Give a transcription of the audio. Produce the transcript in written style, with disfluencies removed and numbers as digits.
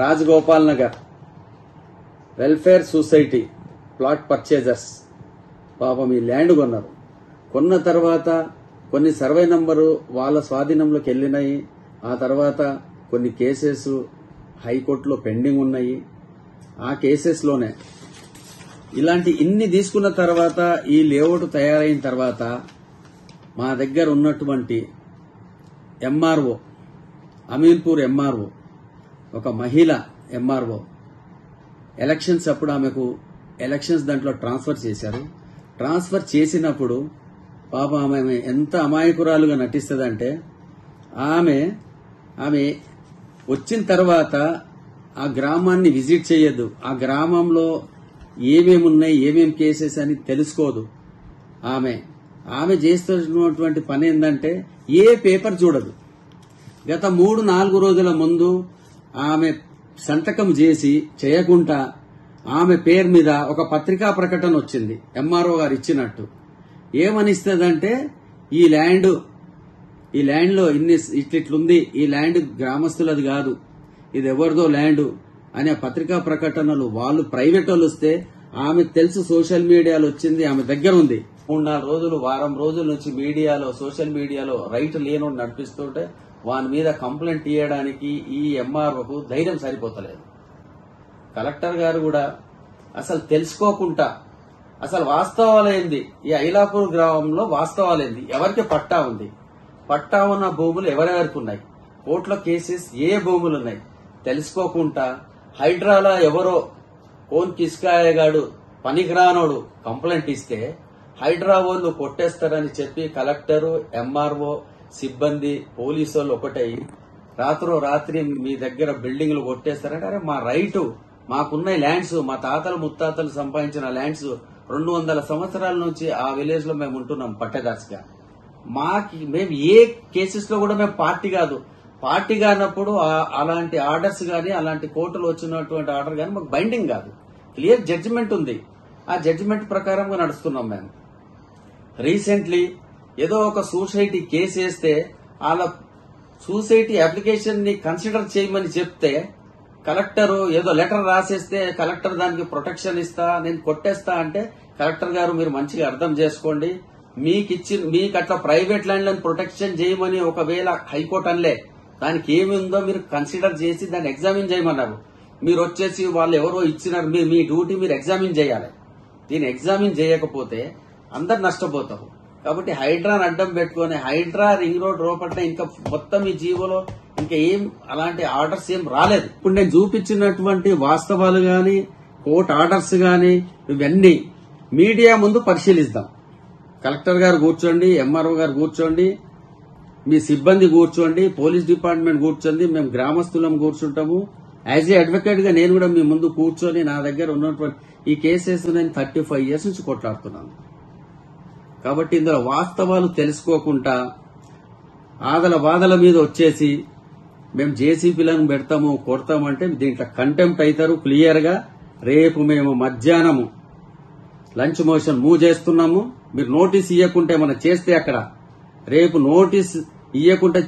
Rajagopal Nagar welfare society plot purchasers పాపం ఈ land కొన్నారు. కొన్న తర్వాత కొన్ని సర్వే నంబరు వాళ్ళ స్వాధీనంలోకి వెళ్ళినాయి. ఆ తర్వాత కొన్ని కేసెస్ హైకోర్టులో పెండింగ్ ఉన్నాయి. ఆ కేసెస్లోనే ఇలాంటి ఇన్ని తీసుకున్న తర్వాత ఈ లేఅవుట్ తయారైన తర్వాత మా దగ్గర ఉన్నటువంటి ఎంఆర్ఓ, అమీన్పూర్ ఎంఆర్ఓ, ఒక మహిళ ఎంఆర్ఓ, ఎలక్షన్స్ అప్పుడు ఆమెకు ఎలక్షన్స్ దాంట్లో ట్రాన్స్ఫర్ చేశారు. ట్రాన్స్ఫర్ చేసినప్పుడు పాప ఆమె ఎంత అమాయకురాలుగా నటిస్తుందంటే ఆమె వచ్చిన తర్వాత ఆ గ్రామాన్ని విజిట్ చేయొద్దు, ఆ గ్రామంలో ఏమేమి ఉన్నాయి, ఏమేమి కేసెస్ అని తెలుసుకోదు. ఆమె చేస్తున్నటువంటి పని ఏంటంటే ఏ పేపర్ చూడదు. గత 3-4 రోజుల ముందు ఆమె సంతకం చేసి చేయకుండా ఆమె పేరు మీద ఒక పత్రికా ప్రకటన వచ్చింది, ఎంఆర్ఓ గారు ఇచ్చినట్టు. ఏమనిస్తుందంటే ఈ ల్యాండ్లో ఇట్లుంది, ఈ ల్యాండ్ గ్రామస్తులది కాదు, ఇది ఎవరిదో ల్యాండ్ అనే పత్రికా ప్రకటనలు వాళ్ళు ప్రైవేట్ వాళ్ళు వస్తే ఆమె తెలుసు, సోషల్ మీడియాలో వచ్చింది, ఆమె దగ్గర ఉంది. 3-4 రోజులు, వారం రోజుల నుంచి మీడియాలో, సోషల్ మీడియాలో రైట్ లేనోడు నడిపిస్తుంటే వాని మీద కంప్లైంట్ ఇవ్వడానికి ఈ ఎంఆర్ఓకు ధైర్యం సరిపోతలేదు. కలెక్టర్ గారు కూడా అసలు తెలుసుకోకుండా అసలు వాస్తవాలేంది, ఈ ఐలాపూర్ గ్రామంలో వాస్తవాలేంది, ఎవరికి పట్టా ఉంది, పట్టా ఉన్న భూములు ఎవరెవరికి ఉన్నాయి, కోర్టులో కేసెస్ ఏ భూములు ఉన్నాయి తెలుసుకోకుండా హైడ్రాలా ఎవరో కోన్ కిస్కాయగాడు పనికిరానోడు కంప్లైంట్ ఇస్తే హైడ్రా వాళ్ళు కొట్టేస్తారని చెప్పి కలెక్టరు, ఎంఆర్ఓ, సిబ్బంది, పోలీసు వాళ్ళు ఒకటై రాత్రి మీ దగ్గర బిల్డింగ్లు కొట్టేస్తారంటే, అరే మా రైటు, మాకున్న ల్యాండ్స్, మా తాతలు ముత్తాతలు సంపాదించిన ల్యాండ్స్ 200 సంవత్సరాల నుంచి ఆ విలేజ్ లో మేము ఉంటున్నాం పట్టేదార్స్గా. మేము ఏ కేసెస్ లో కూడా మేము పార్టీ కాదు. పార్టీ కానప్పుడు అలాంటి ఆర్డర్స్ గానీ, అలాంటి కోర్టులు వచ్చినటువంటి ఆర్డర్ గానీ మాకు బైండింగ్ కాదు. క్లియర్ జడ్జిమెంట్ ఉంది, ఆ జడ్జిమెంట్ ప్రకారంగా నడుస్తున్నాం మేము. రీసెంట్లీ ఏదో ఒక సొసైటీ కేసు వేస్తే వాళ్ళ సొసైటీ అప్లికేషన్ ని కన్సిడర్ చేయమని చెప్తే కలెక్టర్ ఏదో లెటర్ రాసేస్తే కలెక్టర్ దానికి ప్రొటెక్షన్ ఇస్తా, నేను కొట్టేస్తా అంటే, కలెక్టర్ గారు మీరు మంచిగా అర్థం చేసుకోండి, మీకు అట్లా ప్రైవేట్ ల్యాండ్లను ప్రొటెక్షన్ చేయమని ఒకవేళ హైకోర్టు అనలే, దానికి ఏమి ఉందో మీరు కన్సిడర్ చేసి దాన్ని ఎగ్జామిన్ చేయమన్నారు. మీరు వచ్చేసి వాళ్ళు ఎవరో ఇచ్చినారు, మీ డ్యూటీ మీరు ఎగ్జామిన్ చేయాలి. దీన్ని ఎగ్జామిన్ చేయకపోతే అందరు నష్టపోతారు. కాబట్టి హైడ్రాని అడ్డం పెట్టుకుని హైడ్రా రింగ్ రోడ్ రోపట్ల ఇంకా మొత్తం ఈ జీవోలో ఇంకా ఏం అలాంటి ఆర్డర్స్ ఏం రాలేదు. ఇప్పుడు నేను చూపించినటువంటి వాస్తవాలు గాని, కోర్టు ఆర్డర్స్ గాని ఇవన్నీ మీడియా ముందు పరిశీలిద్దాం. కలెక్టర్ గారు కూర్చోండి, ఎంఆర్ఓ గారు కూర్చోండి, మీ సిబ్బంది కూర్చోండి, పోలీస్ డిపార్ట్మెంట్ కూర్చోండి, మేము గ్రామస్తులం కూర్చుంటాము. యాజ్ ఏ అడ్వకేట్ గా నేను కూడా మీ ముందు కూర్చొని నా దగ్గర ఉన్నటువంటి ఈ కేసెస్ నేను 35 years నుంచి కొట్లాడుతున్నాను. కాబట్టి ఇందులో వాస్తవాలు తెలుసుకోకుండా ఆదల బాధల మీద వచ్చేసి మేము జేసీపీలను పెడతాము, కొడతామంటే దీంట్లో కంటెంప్ట్ అవుతారు క్లియర్ గా. రేపు మేము మధ్యాహ్నము లంచ్ మోషన్ మూవ్ చేస్తున్నాము. మీరు నోటీస్ ఇవ్వకుంటే మనం చేస్తే అక్కడ రేపు నోటీస్ ఇవ్వకుంటే